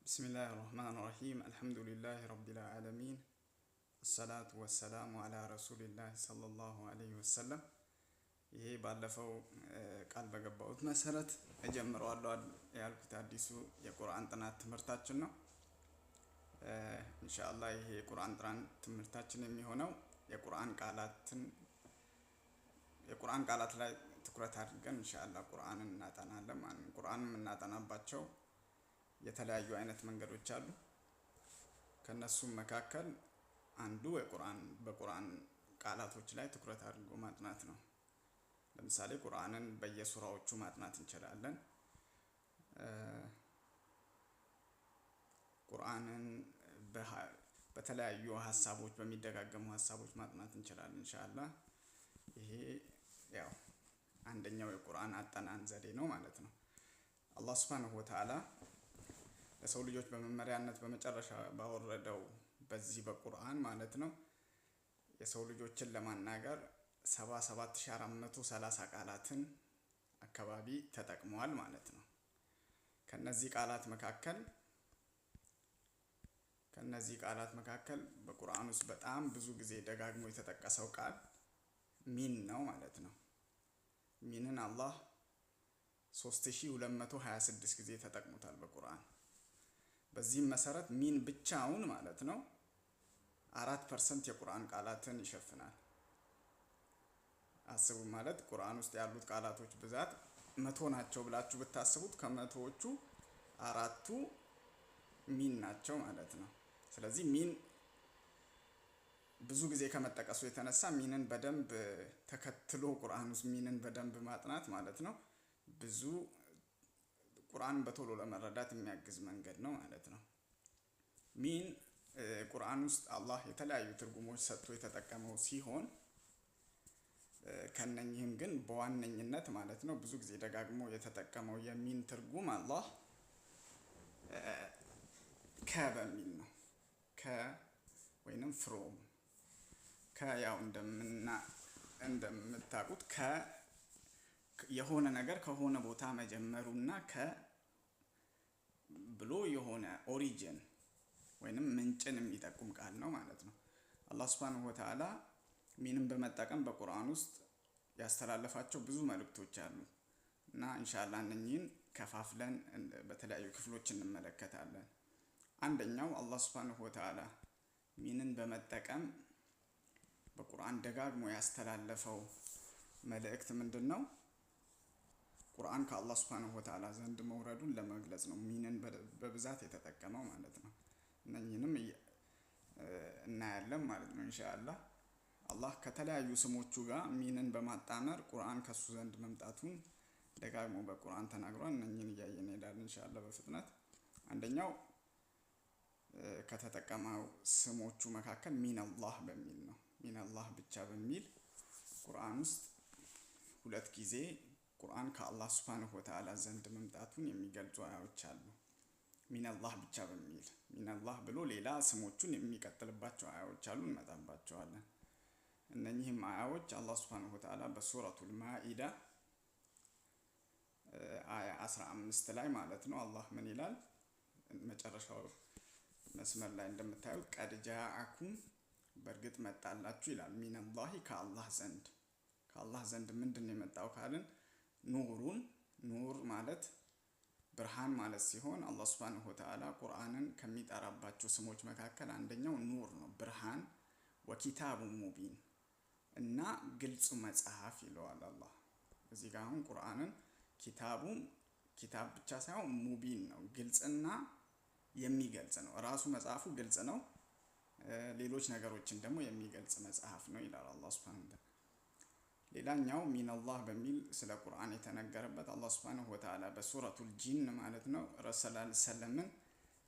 بسم الله الرحمن الرحيم الحمد لله رب العالمين الصلاة والسلام على رسول الله صلى الله عليه وسلم ይሄ ባለፈው ቃል በገባሁት መሰረት እጀምረዋለሁ ያልኩት አዲሱ የቁርአን ጥናት ትምህርታችን ነው። ኢንሻአላህ ይሄ የቁርአን ጥናት ትምህርታችን የሚሆነው የቁርአን ቃላት ላይ ትኩረት አድርገን ኢንሻአላህ ቁርአንን እናጠናለን ማለት ነው። ቁርአንን እናጠናባቸው የተለያዩ አይነት መንገዶች አሉ። ከነሱም መካከል አንዱ በቁርአን ቃላቶች ላይ ትኩረት አድርጎ ማጥናት ነው። ለምሳሌ ቁርአንን በየሱራዎቹ ማጥናት እንችላለን። ቁርአንን በተለያዩ ሐሳቦች በሚደጋገሙ ሐሳቦች ማጥናት እንችላለን ኢንሻአላህ። ይሄ ያው አንደኛው የቁርአን አጠናን ዘዴ ነው ማለት ነው። አላህ ሱብሓነሁ ወተዓላ ለሰው ልጆች በመመሪያነት በመጨረሻ ባወረደው በዚህ በቁርአን ማለት ነው የሰው ልጆችን ለማናገር 77430 ቃላትን አካባቢ ተጠቅመዋል ማለት ነው። ከነዚህ ቃላት መካከል በቁርአን ውስጥ በጣም ብዙ ጊዜ ደጋግሞ የተጠቀሰው ቃል ሚን ነው ማለት ነው። ሚንን አላህ 3226 ጊዜ ተጠቅሞታል በቁርአን። በዚህም መሰረት ሚን ብቻውን ማለት ነው 4% የቁርአን ቃላትን ይሸፍናል። አስቡ ማለት ቁርአን ውስጥ ያሉት ቃላቶች ብዛት 100 ናቸው ብላችሁ ብታስቡት ከመቶዎቹ አራቱ ሚን ናቸው ማለት ነው። ስለዚህ ሚን ብዙ ጊዜ ከመጠቀሱ የተነሳ ሚንን በደንብ ተከትሎ ቁርአን ውስጥ ሚንን በደንብ ማጥናት ማለት ነው ብዙ ቁርአን በቶሎ ለመረዳት የሚያግዝ መንገድ ነው ማለት ነው። ሚን ቁርአን ውስጥ አላህ የተለያዩ ትርጉሞች ሰጥቶ የተጠቀመው ሲሆን ከነኚህም ግን በዋነኝነት ማለት ነው ብዙ ጊዜ ደጋግሞ የተጠቀመው የሚን ትርጉም አላህ በሚል ነው። ወይንም ፍሮም ያው እንደምታውቁት የሆነ ነገር ከሆነ ቦታ መጀመሩና ብሎ የሆነ ኦሪጂን ወይንም ምንጭን የሚጠቁም ቃል ነው ማለት ነው። አላህ ሱብሓነሁ ወተዓላ ሚንን በመጠቀም በቁርአን ውስጥ ያስተላለፋቸው ብዙ መልእክቶች አሉ እና ኢንሻአላህ እነኚህን ከፋፍለን በተለያዩ ክፍሎች እንመለከታለን። አንደኛው አላህ ሱብሓነሁ ወተዓላ ሚንን በመጠቀም በቁርአን ደጋግሞ ያስተላለፈው መልእክት ምንድነው? ቁርአን ከአላህ ሱብሓነሁ ወተዓላ ዘንድ መውረዱን ለመግለጽ ነው ሚንን በብዛት የተጠቀመው ማለት ነው። እነኚህንም እናያለን ማለት ነው ኢንሻአላህ። አላህ ከተለያዩ ስሞቹ ጋር ሚንን በማጣመር ቁርአን ከሱ ዘንድ መምጣቱን ደጋግሞ በቁርአን ተናግሯል። እነኚህን እያየን እንሄዳለን ኢንሻአላህ በፍጥነት። አንደኛው ከተጠቀመው ስሞቹ መካከል ሚነላህ በሚል ነው። ሚነላህ ብቻ በሚል ቁርአን ውስጥ ሁለት ጊዜ ቁርአን ከአላህ ሱብሓነሁ ወተዓላ ዘንድ መምጣቱን የሚገልጹ አያዎች አሉ። ሚነላህ ብቻ በሚል ሚነላህ ብሎ ሌላ ስሞቹን የሚቀጥልባቸው አያዎች አሉ፣ እንመጣባቸዋለን። እነኚህም አያዎች አላህ ሱብሓነሁ ወተዓላ በሱረቱል ማኢዳ አያ 15 ላይ ማለት ነው አላህ ምን ይላል? መጨረሻው መስመር ላይ እንደምታዩት ቀድ ጃአኩም በእርግጥ መጣላችሁ ይላል። ሚነላሂ ከአላህ ዘንድ ምንድነው የመጣው ካልን ኑር ማለት ብርሃን ማለት ሲሆን አላህ ሱብሓነሁ ወተዓላ ቁርአንን ከሚጠራባቸው ስሞች መካከል አንደኛው ኑር ነው፣ ብርሃን። ወኪታቡ ሙቢን እና ግልጽ መጽሐፍ ይለዋል አላህ። እዚህ ጋር አሁን ቁርአንን ኪታብ ብቻ ሳይሆን ሙቢን ነው፣ ግልጽና የሚገልጽ ነው። ራሱ መጽሐፉ ግልጽ ነው፣ ሌሎች ነገሮችን ደግሞ የሚገልጽ መጽሐፍ ነው ይላል አላህ ሱብሓነሁ ወተዓላ። ሌላኛው ሚነላህ በሚል ስለ ቁርአን የተነገረበት አላህ ሱብሓነሁ ወተዓላ በሱረቱል ጂን ማለት ነው ረሱል ሰለላሁ ዐለይሂ ወሰለም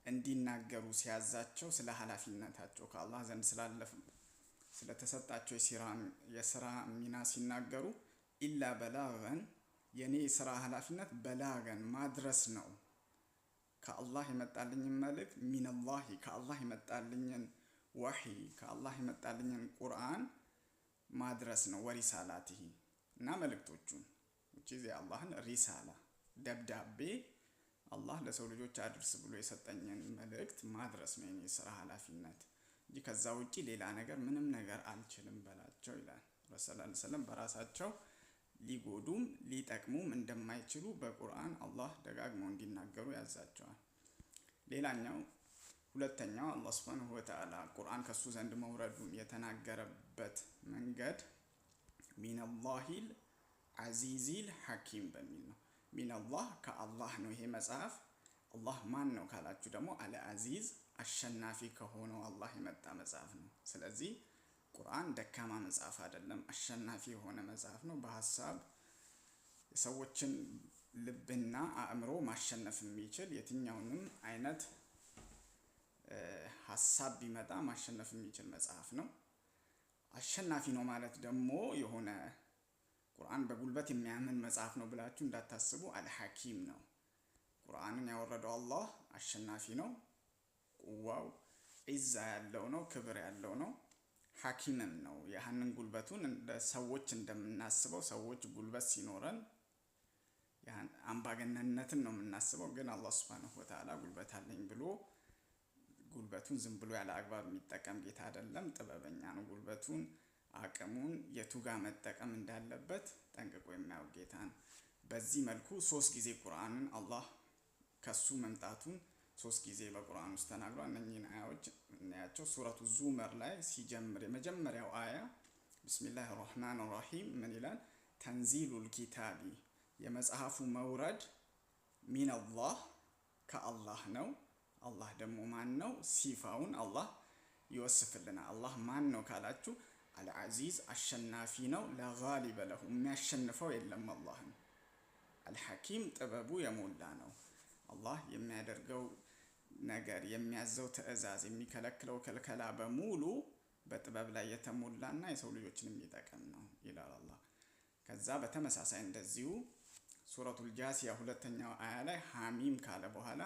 እንዲናገሩ ሲያዛቸው ስለ ኃላፊነታቸው ከአላህ ዘንድ ስለተሰጣቸው የሥራ ሚና ሲናገሩ ኢላ በላገን የኔ ስራ ኃላፊነት በላገን ማድረስ ነው። ከአላህ የመጣልኝን መልእክት ሚነላሂ ከአላህ የመጣልኝን ወህይ ከአላህ የመጣልኝን ቁርአን ማድረስ ነው። ወሪሳላቲሂ እና መልእክቶቹን የአላህን ሪሳላ ደብዳቤ አላህ ለሰው ልጆች አድርስ ብሎ የሰጠኝን መልእክት ማድረስ ነው የኔ ስራ ኃላፊነት እንጂ ከዛ ውጪ ሌላ ነገር ምንም ነገር አልችልም በላቸው ይላል ረሱል ሰለላሁ ዐለይሂ ወሰለም። በራሳቸው ሊጎዱም ሊጠቅሙም እንደማይችሉ በቁርአን አላህ ደጋግሞ እንዲናገሩ ያዛቸዋል። ሌላኛው ሁለተኛው አላህ ሱብሓነሁ ወተዓላ ቁርአን ከሱ ዘንድ መውረዱን የተናገረበት መንገድ ሚነላሂል አዚዚል ሐኪም በሚል ነው። ሚነላህ ከአላህ ነው ይሄ መጽሐፍ። አላህ ማን ነው ካላችሁ ደግሞ አለ አዚዝ አሸናፊ ከሆነው አላህ የመጣ መጽሐፍ ነው። ስለዚህ ቁርአን ደካማ መጽሐፍ አይደለም፣ አሸናፊ የሆነ መጽሐፍ ነው። በሐሳብ የሰዎችን ልብና አእምሮ ማሸነፍ የሚችል የትኛውንም አይነት ሐሳብ ቢመጣ ማሸነፍ የሚችል መጽሐፍ ነው። አሸናፊ ነው ማለት ደግሞ የሆነ ቁርአን በጉልበት የሚያምን መጽሐፍ ነው ብላችሁ እንዳታስቡ። አልሐኪም ነው። ቁርአንን ያወረደው አላህ አሸናፊ ነው። ቁዋው ዒዛ ያለው ነው፣ ክብር ያለው ነው። ሐኪምም ነው። ያንን ጉልበቱን እንደ ሰዎች እንደምናስበው ሰዎች ጉልበት ሲኖረን ያን አምባገነንነትን ነው የምናስበው። ግን አላህ ሱብሓነሁ ወተዓላ ጉልበት አለኝ ብሎ ጉልበቱን ዝም ብሎ ያለ አግባብ የሚጠቀም ጌታ አይደለም። ጥበበኛ ነው። ጉልበቱን አቅሙን የቱጋ መጠቀም እንዳለበት ጠንቅቆ የሚያውቅ ጌታ ነው። በዚህ መልኩ 3 ጊዜ ቁርአንን አላህ ከሱ መምጣቱን 3 ጊዜ በቁርአን ውስጥ ተናግሯል። እነኚህን አያዎች እናያቸው። ሱረቱ ዙመር ላይ ሲጀምር የመጀመሪያው አያ ቢስሚላሂር ረህማኒር ረሂም ምን ይላል? ተንዚሉል ኪታቢ የመጽሐፉ መውረድ ሚነላህ ከአላህ ነው። አላህ ደግሞ ማን ነው? ሲፋውን አላህ ይወስፍልናል። አላህ ማን ነው ካላችሁ አልዓዚዝ አሸናፊ ነው። ለጋሊበ ለሁ የሚያሸንፈው የለም አላህ ነው። አልሐኪም ጥበቡ የሞላ ነው። አላህ የሚያደርገው ነገር የሚያዘው ትዕዛዝ የሚከለክለው ክልከላ በሙሉ በጥበብ ላይ የተሞላና የሰው ልጆችን የሚጠቅም ነው ይላል አላህ። ከዛ በተመሳሳይ እንደዚሁ ሱረቱል ጃሲያ ሁለተኛው አያ ላይ ሐሚም ካለ በኋላ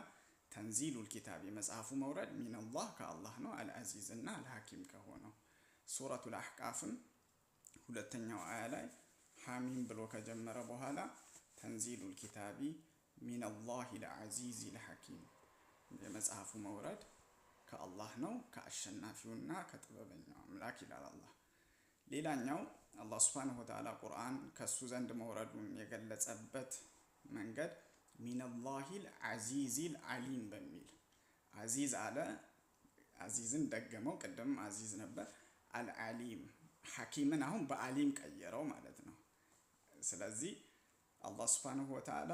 ተንዚሉል ኪታብ የመጽሐፉ መውረድ ሚነላህ ከአላህ ነው። አልዓዚዝ እና አልሐኪም ከሆነው ሱረቱል አሕቃፍም ሁለተኛው አያ ላይ ሐሚም ብሎ ከጀመረ በኋላ ተንዚሉል ኪታቢ ሚነላሂል አዚዚል ሐኪም የመጽሐፉ መውረድ ከአላህ ነው ከአሸናፊውና ከጥበበኛው አምላክ ይላል አላህ። ሌላኛው አላህ ሱብሓነሁ ወተዓላ ቁርአን ከሱ ዘንድ መውረዱን የገለጸበት መንገድ ሚነላሂል አዚዚል አሊም በሚል አዚዝ አለ። አዚዝን ደገመው። ቅድም አዚዝ ነበር። አልዓሊም ሐኪምን አሁን በአሊም ቀየረው ማለት ነው። ስለዚህ አላህ ሱብሓነሁ ወተዓላ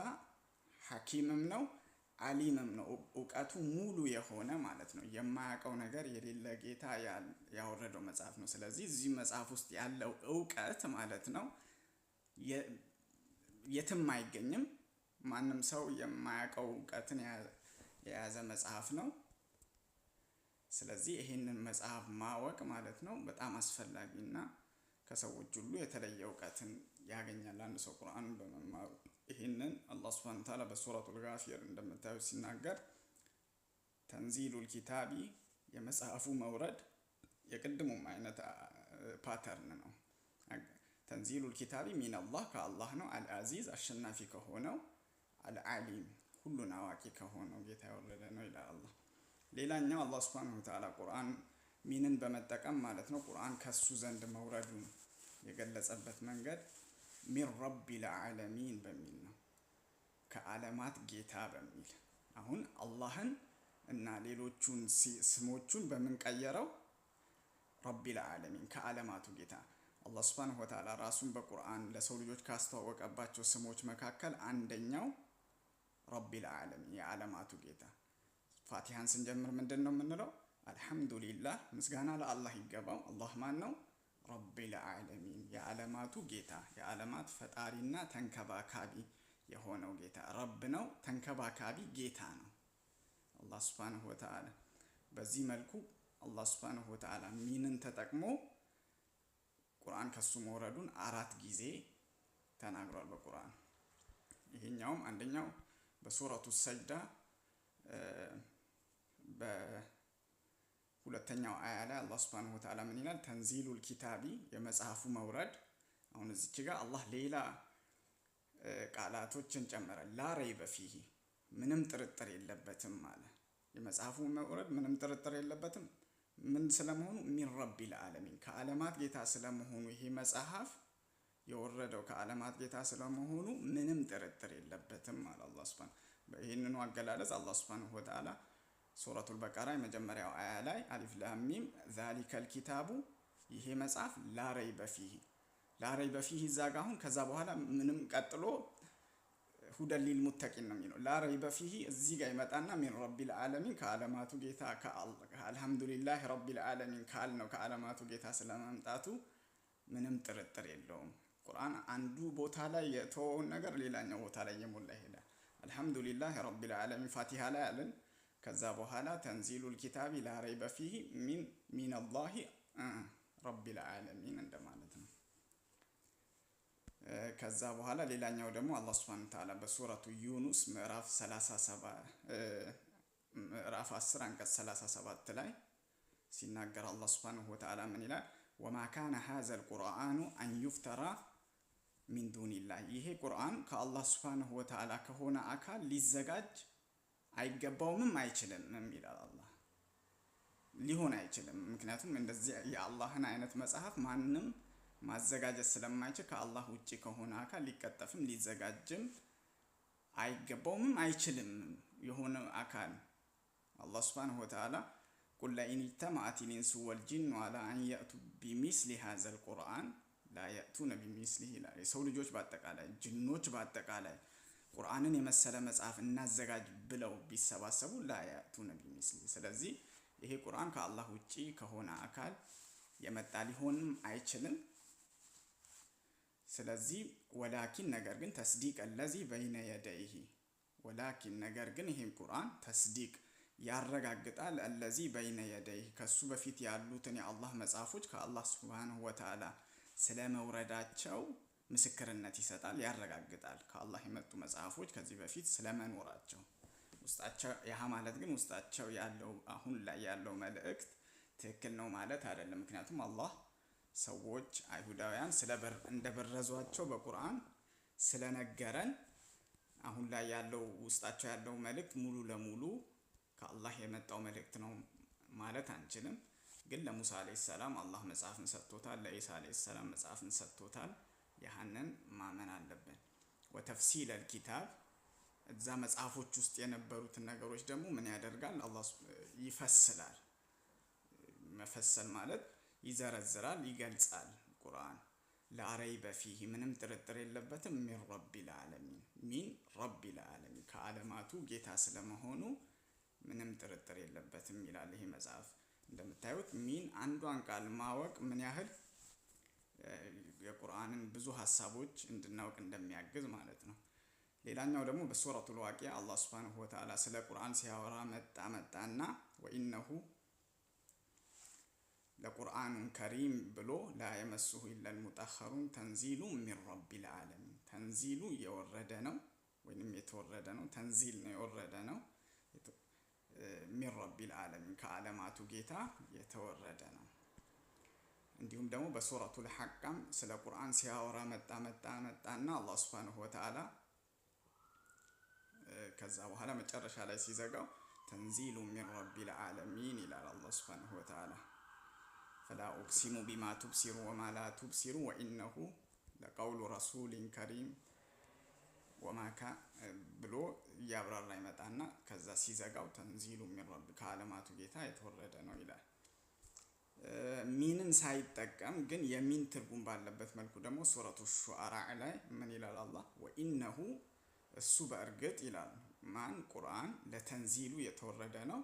ሐኪምም ነው አሊምም ነው። እውቀቱ ሙሉ የሆነ ማለት ነው። የማያውቀው ነገር የሌለ ጌታ ያወረደው መጽሐፍ ነው። ስለዚህ እዚህ መጽሐፍ ውስጥ ያለው እውቀት ማለት ነው የትም አይገኝም። ማንም ሰው የማያውቀው እውቀትን የያዘ መጽሐፍ ነው። ስለዚህ ይሄንን መጽሐፍ ማወቅ ማለት ነው በጣም አስፈላጊና ከሰዎች ሁሉ የተለየ እውቀትን ያገኛል አንድ ሰው ቁርአንን በመማሩ። ይሄንን አላህ ሱብሓነሁ ወተዓላ በሱረቱል ጋፊር እንደምታዩት ሲናገር ተንዚሉል ኪታቢ የመጽሐፉ መውረድ የቅድሙም አይነት ፓተርን ነው። ተንዚሉል ኪታቢ ሚነላህ ከአላህ ነው። አልዓዚዝ አሸናፊ ከሆነው አልዓሊም ሁሉን አዋቂ ከሆነው ጌታ የወረደ ነው ይላል አላህ። ሌላኛው አላህ ሱብሓነሁ ወተዓላ ቁርአን ሚንን በመጠቀም ማለት ነው ቁርአን ከሱ ዘንድ መውረዱን የገለጸበት መንገድ ሚን ረቢል ዓለሚን በሚል ነው። ከዓለማት ጌታ በሚል አሁን አላህን እና ሌሎቹን ስሞቹን በምን ቀየረው? ረቢል ዓለሚን ከዓለማቱ ጌታ። አላህ ሱብሓነሁ ወተዓላ ራሱን በቁርአን ለሰው ልጆች ካስተዋወቀባቸው ስሞች መካከል አንደኛው ረቢል ዓለሚን የዓለማቱ ጌታ። ፋቲሃን ስንጀምር ምንድን ነው የምንለው? አልሐምዱሊላህ ምስጋና ለአላህ ይገባው። አላህ ማን ነው? ረቢል ዓለሚን የዓለማቱ ጌታ፣ የዓለማት ፈጣሪና ተንከባካቢ የሆነው ጌታ ረብ ነው። ተንከባካቢ ጌታ ነው አላህ ሱብሓነሁ ወተዓላ። በዚህ መልኩ አላህ ሱብሓነሁ ወተዓላ ሚንን ተጠቅሞ ቁርአን ከሱ መውረዱን 4 ጊዜ ተናግሯል በቁርአን። ይሄኛውም አንደኛው በሱረቱ ሰጅዳ በሁለተኛው አያ ላይ አላህ ሱብሓነሁ ወተዓላ ምን ይላል? ተንዚሉል ኪታቢ የመጽሐፉ መውረድ። አሁን እዚች ጋር አላህ ሌላ ቃላቶችን ጨመረ። ላ ረይበ ፊሂ ምንም ጥርጥር የለበትም አለ። የመጽሐፉ መውረድ ምንም ጥርጥር የለበትም ምን ስለመሆኑ ሚን ረቢል ዓለሚን ከዓለማት ጌታ ስለመሆኑ ይሄ መጽሐፍ የወረደው ከዓለማት ጌታ ስለመሆኑ ምንም ጥርጥር የለበትም አለ አላህ ሱብሓነሁ። ይህንኑ አገላለጽ አላህ ሱብሓነሁ ወተዓላ ሱረቱል በቀራ የመጀመሪያው አያ ላይ አሊፍ ላም ሚም ዛሊከል ኪታቡ ይሄ መጽሐፍ ላ ረይበ ፊህ እዛ ጋ አሁን ከዛ በኋላ ምንም ቀጥሎ ሁደን ሊል ሙተቂን ነው የሚለው። ላ ረይበ ፊህ እዚህ ጋር ይመጣና ሚን ረቢል ዓለሚን ከዓለማቱ ጌታ አልሐምዱሊላህ ረቢል ዓለሚን ካልነው ከዓለማቱ ጌታ ስለመምጣቱ ምንም ጥርጥር የለውም። ቁርአን አንዱ ቦታ ላይ የተወውን ነገር ሌላኛው ቦታ ላይ የሞላ ይሄዳል። አልሐምዱሊላህ ረቢል ዓለሚን ፋቲሃ ላይ አለን። ከዛ በኋላ ተንዚሉል ኪታቢ ላ ረይበ ፊህ ሚነላሂ ረቢል ዓለሚን እንደማለት ነው። ከዛ በኋላ ሌላኛው ደግሞ አላህ ሱብሓነሁ ወተዓላ በሱረቱ ዩኑስ ምዕራፍ 10 አንቀጽ 37 ላይ ሲናገር አላህ ሱብሓነሁ ወተዓላ ምን ይላል? ወማ ካነ ሃዘል ቁርአኑ አን ዩፍተራ ሚን ዱኒላህ ይሄ ቁርአን ከአላህ ሱብሓነሁ ወተዓላ ከሆነ አካል ሊዘጋጅ አይገባውምም አይችልም ይላል አላህ። ሊሆን አይችልም። ምክንያቱም እንደዚህ የአላህን አይነት መጽሐፍ ማንም ማዘጋጀት ስለማይችል ከአላህ ውጪ ከሆነ አካል ሊቀጠፍም ሊዘጋጅም አይገባውምም አይችልም የሆነ አካል አላህ ሱብሓነሁ ወተዓላ ቁል ለኢን ኢጅተመዐቲል ኢንሱ ወልጂኑ ዐላ አን የእቱ ቢሚስሊ ሃዘል ቁርአን ላ የእቱነ ቢሚስሊሂ ይላል። የሰው ልጆች በአጠቃላይ ጅኖች በአጠቃላይ ቁርአንን የመሰለ መጽሐፍ እናዘጋጅ ብለው ቢሰባሰቡ ላ የእቱነ ቢሚስሊሂ ስለዚህ ይሄ ቁርአን ከአላህ ውጪ ከሆነ አካል የመጣ ሊሆንም አይችልም። ስለዚህ ወላኪን ነገር ግን ተስዲቅ አለዚ በይነ የደይሂ ወላኪን ነገር ግን ይሄን ቁርአን ተስዲቅ ያረጋግጣል አለዚ በይነ የደይሂ ከሱ በፊት ያሉትን የአላህ መጽሐፎች ከአላህ ሱብሓነሁ ወተዓላ ስለመውረዳቸው ምስክርነት ይሰጣል ያረጋግጣል። ከአላህ የመጡ መጽሐፎች ከዚህ በፊት ስለመኖራቸው ውስጣቸው ያ ማለት ግን ውስጣቸው ያለው አሁን ላይ ያለው መልእክት ትክክል ነው ማለት አይደለም። ምክንያቱም አላህ ሰዎች አይሁዳውያን እንደበረዟቸው በቁርአን ስለነገረን አሁን ላይ ያለው ውስጣቸው ያለው መልእክት ሙሉ ለሙሉ ከአላህ የመጣው መልእክት ነው ማለት አንችልም። ግን ለሙሳ አለይሂ ሰላም አላህ መጽሐፍን ሰጥቶታል። ለኢሳ አለይሂ ሰላም መጽሐፍን ሰጥቶታል። ያንን ማመን አለብን። ወተፍሲለል ኪታብ እዛ መጽሐፎች ውስጥ የነበሩትን ነገሮች ደግሞ ምን ያደርጋል? አላህ ይፈስላል። መፈሰል ማለት ይዘረዝራል፣ ይገልጻል። ቁርአን ላ ረይበ ፊህ ምንም ጥርጥር የለበትም ሚን ረቢል ዓለሚን ከዓለማቱ ጌታ ስለመሆኑ ምንም ጥርጥር የለበትም ይላል ይሄ መጽሐፍ። እንደምታዩት ሚን አንዷን ቃል ማወቅ ምን ያህል የቁርአንን ብዙ ሀሳቦች እንድናውቅ እንደሚያግዝ ማለት ነው። ሌላኛው ደግሞ በሱረቱል ዋቂዓ አላህ ሱብሓነሁ ወተዓላ ስለ ቁርአን ሲያወራ መጣና ወኢነሁ ለቁርአኑን ከሪም ብሎ ላ የመሱሁ ኢለል ሙጠኸሩን ተንዚሉ ሚን ረቢል ዓለሚን ተንዚሉ የወረደ ነው ወይንም የተወረደ ነው። ተንዚል ነው የወረደ ነው። ሚን ረቢል ዓለሚን ከዓለማቱ ጌታ የተወረደ ነው። እንዲሁም ደግሞ በሱረቱል ሐቃም ስለ ቁርአን ሲያወራ መጣና አላህ ሱብሓነሁ ወተዓላ ከዛ በኋላ መጨረሻ ላይ ሲዘጋው ተንዚሉ ሚን ረቢል ዓለሚን ይላል አላህ ሱብሓነሁ ወተዓላ። ፈላ ኡቅሲሙ ቢማ ቱብሲሩ ወማ ላ ቱብሲሩ ወኢነሁ ለቀውሉ ረሱሊን ከሪም ወማካ ብሎ እያብራራ ይመጣና ከዛ ሲዘጋው ተንዚሉ ሚን ረቢ ከዓለማቱ ጌታ የተወረደ ነው ይላል። ሚንን ሳይጠቀም ግን የሚን ትርጉም ባለበት መልኩ ደግሞ ሱረቱ ሹዓራ ላይ ምን ይላል አላህ? ወኢነሁ እሱ በእርግጥ ይላል ማን ቁርአን ለተንዚሉ የተወረደ ነው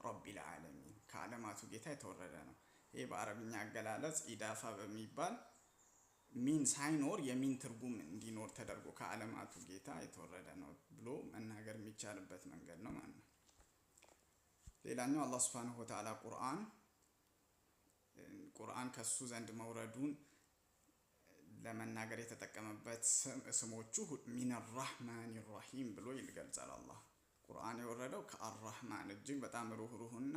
ረቢል ዓለሚን ከዓለማቱ ጌታ የተወረደ ነው። ይሄ በአረብኛ አገላለጽ ኢዳፋ በሚባል ሚን ሳይኖር የሚን ትርጉም እንዲኖር ተደርጎ ከዓለማቱ ጌታ የተወረደ ነው ብሎ መናገር የሚቻልበት መንገድ ነው ማለት ነው። ሌላኛው አላህ ሱብሓነሁ ወተዓላ ቁርአን ከሱ ዘንድ መውረዱን ለመናገር የተጠቀመበት ስሞቹ ሚን አርራህማን ራሂም ብሎ ይገልጻል። አላህ ቁርአን የወረደው ከአርራህማን እጅግ በጣም ሩህሩህና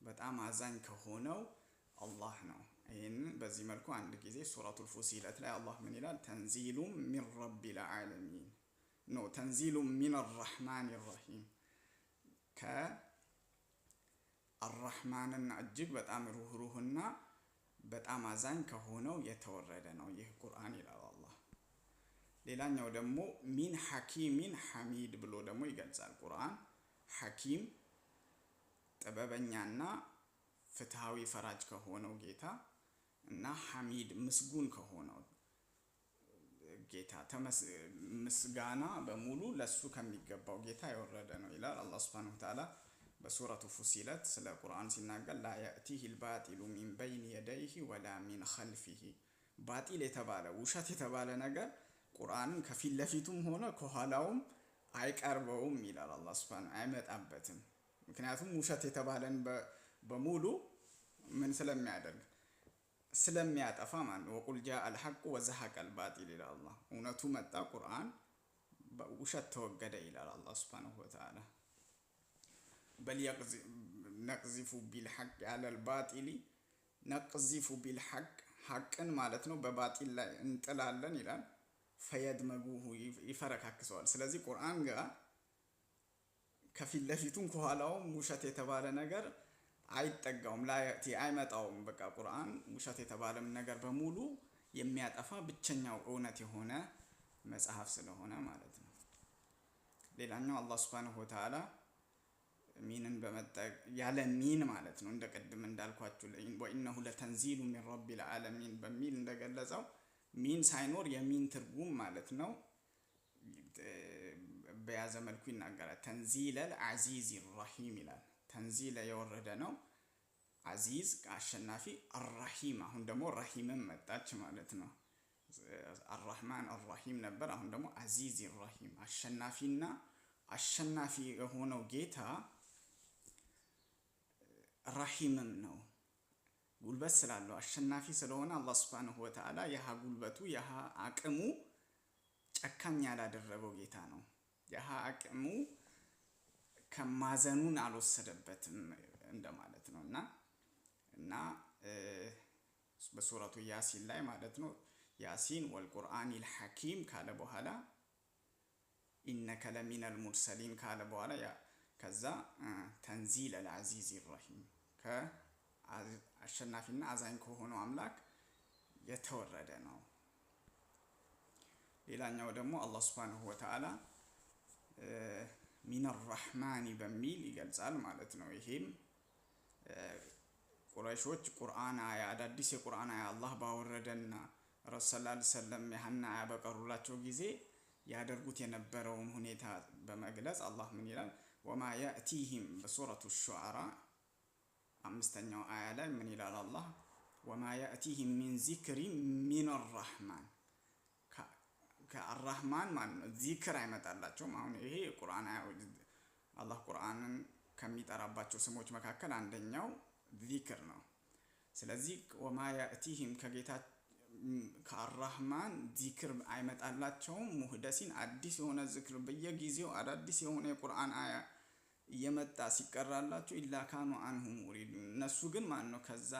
በጣም አዛኝ ከሆነው አላህ ነው። ይህንን በዚህ መልኩ አንድ ጊዜ ሱረቱል ፉሲለት ላይ አላህ ምን ይላል? ተንዚሉም ሚን ረቢል ዓለሚን ነው ተንዚሉ ሚን አርራህማን ራሂም ከአርራህማንና እጅግ በጣም ሩህሩህና በጣም አዛኝ ከሆነው የተወረደ ነው ይህ ቁርአን ይላል አላህ። ሌላኛው ደግሞ ሚን ሐኪሚን ሐሚድ ብሎ ደግሞ ይገልጻል። ቁርአን ሐኪም ጥበበኛና ፍትሃዊ ፈራጅ ከሆነው ጌታ እና ሐሚድ ምስጉን ከሆነው ጌታ ምስጋና በሙሉ ለሱ ከሚገባው ጌታ የወረደ ነው ይላል አላህ ሱብሓነሁ ወተዓላ በሱረቱ ፉሲለት ስለ ቁርአን ሲናገር ላ የእቲሂ ልባጢሉ ሚን በይን የደይሂ ወላ ሚን ኸልፊሂ። ባጢል የተባለ ውሸት የተባለ ነገር ቁርአንን ከፊት ለፊቱም ሆነ ከኋላውም አይቀርበውም ይላል አላህ ሱብሓነሁ አይመጣበትም። ምክንያቱም ውሸት የተባለን በሙሉ ምን ስለሚያደርግ ስለሚያጠፋ ማለት ነው። ወቁል ጃአ አልሐቁ ወዘሐቀል ባጢል ይላል አላህ። እውነቱ መጣ ቁርአን ውሸት ተወገደ ይላል አላህ ሱብሓነሁ ወተዓላ። በል ነቅዚፉ ቢልሐቅ ያለል ባጢሊ ነቅዚፉ ቢልሐቅ ሐቅን ማለት ነው በባጢል ላይ እንጥላለን ይላል። ፈየድመጉሁ ይፈረካክሰዋል። ስለዚህ ቁርአን ጋር ከፊት ለፊቱም ከኋላውም ውሸት የተባለ ነገር አይጠጋውም፣ ላያቲ አይመጣውም። በቃ ቁርአን ውሸት የተባለም ነገር በሙሉ የሚያጠፋ ብቸኛው እውነት የሆነ መጽሐፍ ስለሆነ ማለት ነው። ሌላኛው አላህ ሱብሓነሁ ወተዓላ ሚንን በመጠቅ ያለ ሚን ማለት ነው እንደ ቅድም እንዳልኳችሁ ወኢነሁ ለተንዚሉ ሚን ረቢል ዓለሚን በሚል እንደገለጸው ሚን ሳይኖር የሚን ትርጉም ማለት ነው በያዘ መልኩ ይናገራል። ተንዚለል አዚዝ ራሂም ይላል። ተንዚለ የወረደ ነው አዚዝ አሸናፊ አራሂም አሁን ደግሞ ራሂምም መጣች ማለት ነው። አርራህማን አርራሂም ነበር፣ አሁን ደግሞ አዚዝ ራሂም አሸናፊና አሸናፊ የሆነው ጌታ ራሂምም ነው። ጉልበት ስላለው አሸናፊ ስለሆነ አላህ ሱብሓነሁ ወተዓላ ያሃ ጉልበቱ ያሃ አቅሙ ጨካኝ ያላደረገው ጌታ ነው። ያሃ አቅሙ ከማዘኑን አልወሰደበትም እንደማለት ነው። እና በሱረቱ ያሲን ላይ ማለት ነው ያሲን ወልቁርአኒል ሐኪም ካለ በኋላ ኢነከ ለሚነል ሙርሰሊን ካለ በኋላ ከዛ ተንዚለል አዚዝ ራሂም ከአሸናፊና አዛኝ ከሆነው አምላክ የተወረደ ነው። ሌላኛው ደግሞ አላህ ሱብሓነሁ ወተዓላ ሚን አርራህማኒ በሚል ይገልጻል ማለት ነው። ይሄም ቁረይሾች ቁርአን አያ አዳዲስ የቁርአን አያ አላህ ባወረደና ረሱል ሰለላሁ ዐለይሂ ወሰለም ያህና አያ በቀሩላቸው ጊዜ ያደርጉት የነበረውን ሁኔታ በመግለጽ አላህ ምን ይላል? ወማ ያእቲሂም በሱረቱ ሹዓራ 5ኛው አያ ላይ ምን ይላል አላህ? ወማ ያእቲሂም ሚን ዚክሪ ሚን አርራህማን ከአርራህማን ማለት ነው ዚክር አይመጣላቸውም። አሁን ይሄ ቁርአን አላህ ቁርአንን ከሚጠራባቸው ስሞች መካከል አንደኛው ዚክር ነው። ስለዚህ ወማ ያእቲሂም ከጌታ ከአርራህማን ዚክር አይመጣላቸውም። ሙህደሲን አዲስ የሆነ ዚክር በየጊዜው አዳዲስ የሆነ የቁርአን አያ እየመጣ ሲቀራላቸው ኢላ ካኑ አንሁ ሙሪዱን እነሱ ግን ማለት ነው ከዛ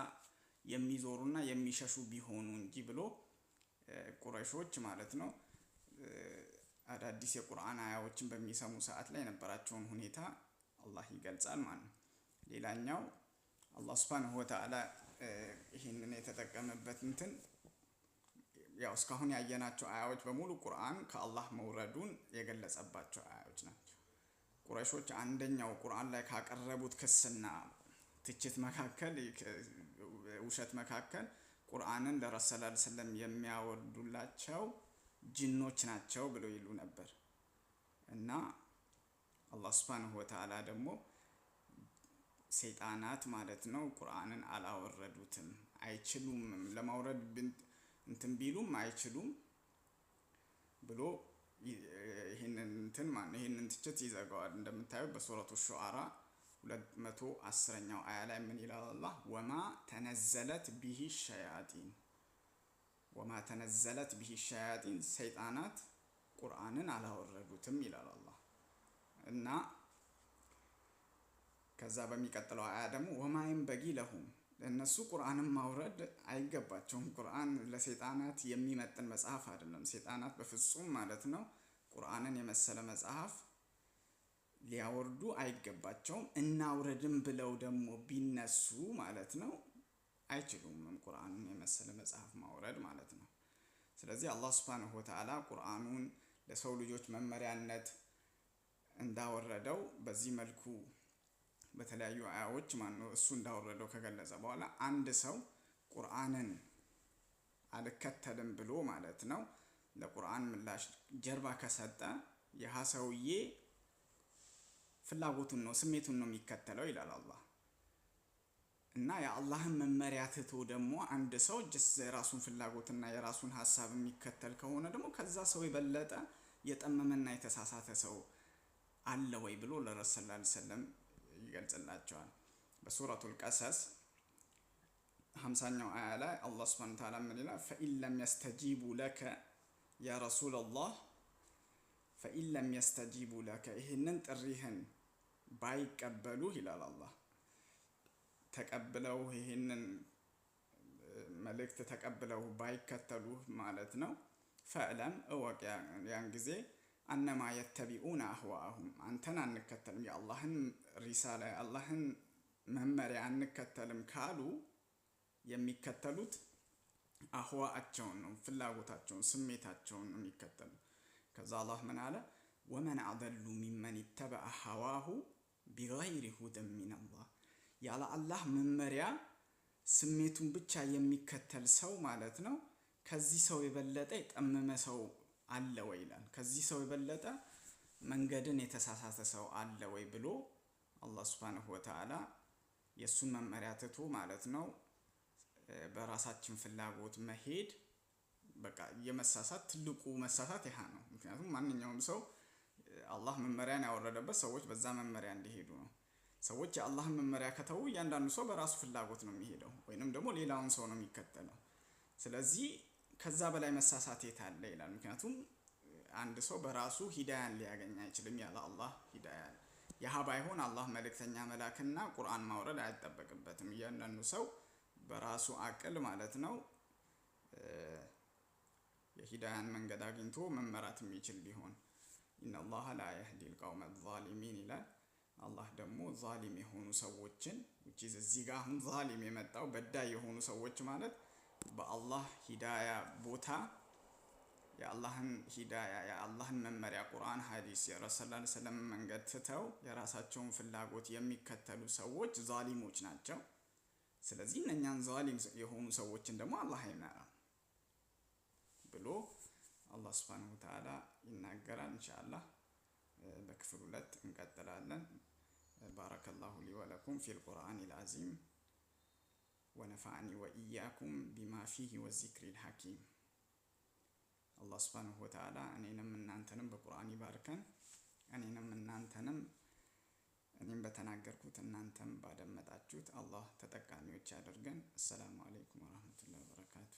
የሚዞሩና የሚሸሹ ቢሆኑ እንጂ ብሎ ቁረይሾች ማለት ነው አዳዲስ የቁርአን አያዎችን በሚሰሙ ሰዓት ላይ የነበራቸውን ሁኔታ አላህ ይገልጻል ማለት ነው። ሌላኛው አላህ ሱብሓነሁ ወተዓላ ይህንን የተጠቀመበት እንትን ያው እስካሁን ያየናቸው አያዎች በሙሉ ቁርአን ከአላህ መውረዱን የገለጸባቸው አያዎች ናቸው። ቁረይሾች አንደኛው ቁርአን ላይ ካቀረቡት ክስና ትችት መካከል ውሸት መካከል ቁርአንን ለረሱል ሰለላሁ ዐለይሂ ወሰለም የሚያወርዱላቸው ጅኖች ናቸው ብለው ይሉ ነበር። እና አላህ ሱብሓነሁ ወተዓላ ደግሞ ሰይጣናት ማለት ነው ቁርአንን አላወረዱትም፣ አይችሉም፣ ለማውረድ እንትን ቢሉም አይችሉም ብሎ ይህንን ትችት ይዘጋዋል። እንደምታዩት በሱረቱ ሹዓራ 210ኛው አያ ላይ ምን ይላል አላህ? ወማ ተነዘለት ቢሂ ሸያጢን ወማ ተነዘለት ቢሂ ሸያጢን ሰይጣናት ቁርአንን አላወረዱትም ይላል አላህ። እና ከዛ በሚቀጥለው አያ ደግሞ ወማ የንበጊ ለሁም ለእነሱ ቁርአንን ማውረድ አይገባቸውም። ቁርአን ለሰይጣናት የሚመጥን መጽሐፍ አይደለም። ሰይጣናት በፍጹም ማለት ነው ቁርአንን የመሰለ መጽሐፍ ሊያወርዱ አይገባቸውም። እናውረድም ብለው ደግሞ ቢነሱ ማለት ነው አይችሉም ቁርአንን የመሰለ መጽሐፍ ማውረድ ማለት ነው። ስለዚህ አላህ ሱብሓነሁ ወተዓላ ቁርአኑን ለሰው ልጆች መመሪያነት እንዳወረደው በዚህ መልኩ በተለያዩ አያዎች እሱ እንዳወረደው ከገለጸ በኋላ አንድ ሰው ቁርአንን አልከተልም ብሎ ማለት ነው ለቁርአን ምላሽ ጀርባ ከሰጠ ያ ሰውዬ ፍላጎቱን ነው ስሜቱን ነው የሚከተለው ይላል አላህ። እና የአላህን መመሪያ ትቶ ደግሞ አንድ ሰው የራሱን ፍላጎትና የራሱን ሀሳብ የሚከተል ከሆነ ደግሞ ከዛ ሰው የበለጠ የጠመመና የተሳሳተ ሰው አለ ወይ ብሎ ለረሱል ሰለላሁ ዐለይሂ ወሰለም ይገልጽላቸዋል። በሱረቱል ቀሰስ 50ኛው አያ ላይ አላህ ሱብሓነሁ ወተዓላ ምን ይላል? ፈኢን ለም የስተጂቡ ለከ ያ ረሱለላህ ፈኢን ለም የስተጂቡ ለከ ይህንን ጥሪህን ባይቀበሉህ ይላል አላህ ተቀብለው ይህንን መልእክት ተቀብለው ባይከተሉህ ማለት ነው ፈዕለም እወቅ ያን ጊዜ አነማ የተቢኡነ አህዋአሁም አንተን አንከተልም የአላህን ሪሳላ የአላህን መመሪያ አንከተልም ካሉ የሚከተሉት አህዋአቸውን ነው ፍላጎታቸውን ስሜታቸውን ነው የሚከተሉ። ከዛ አላህ ምን አለ? ወመን አደሉ ሚመን ኢተበዐ ሀዋሁ ቢገይሪ ሁደን ሚነላህ ያለ አላህ መመሪያ ስሜቱን ብቻ የሚከተል ሰው ማለት ነው ከዚህ ሰው የበለጠ የጠመመ ሰው አለ ወይ ይላል። ከዚህ ሰው የበለጠ መንገድን የተሳሳተ ሰው አለ ወይ ብሎ አላህ ሱብሓነሁ ወተዓላ የሱን መመሪያ ትቶ ማለት ነው በራሳችን ፍላጎት መሄድ በቃ የመሳሳት ትልቁ መሳሳት ይሄ ነው። ምክንያቱም ማንኛውም ሰው አላህ መመሪያን ያወረደበት ሰዎች በዛ መመሪያ እንዲሄዱ ነው። ሰዎች የአላህን መመሪያ ከተው እያንዳንዱ ሰው በራሱ ፍላጎት ነው የሚሄደው ወይንም ደግሞ ሌላውን ሰው ነው የሚከተለው። ስለዚህ ከዛ በላይ መሳሳት የት አለ ይላል። ምክንያቱም አንድ ሰው በራሱ ሂዳያን ሊያገኝ አይችልም ያለ አላህ ሂዳያ። ያህ ባይሆን አላህ መልእክተኛ መላክና ቁርአን ማውረድ አይጠበቅበትም። እያንዳንዱ ሰው በራሱ አቅል ማለት ነው የሂዳያን መንገድ አግኝቶ መመራት የሚችል ቢሆን ኢነላህ ላ የህዲል ቀውመ ዛሊሚን ይላል። አላህ ደግሞ ዛሊም የሆኑ ሰዎችን እዚህ ጋር አሁን ዛሊም የመጣው በዳይ የሆኑ ሰዎች ማለት በአላህ ሂዳያ ቦታ የአላህን ሂዳያ የአላህን መመሪያ ቁርአን ሐዲስ የረሱል ሰለላሁ ዐለይሂ ወሰለም መንገድ ትተው የራሳቸውን ፍላጎት የሚከተሉ ሰዎች ዛሊሞች ናቸው። ስለዚህ እነኛን ዛሊም የሆኑ ሰዎችን ደግሞ አላህ አይመራም ብሎ አላህ ሱብሓነሁ ወተዓላ ይናገራል። ኢንሻአላህ በክፍል 2 እንቀጥላለን። ባረከላሁ ሊ ወለኩም ፊል ቁርአኒል አዚም ወነፈዐኒ ወኢያኩም ቢማ ፊሂ ወዚክሪል ሐኪም። አላህ ሱብሓነሁ ወተዓላ እኔንም እናንተንም በቁርአን ይባርከን። እኔም በተናገርኩት እናንተም ባደመጣችሁት አላህ ተጠቃሚዎች ያደርገን። አሰላሙ አለይኩም ወራህመቱላሂ ወበረካቱ።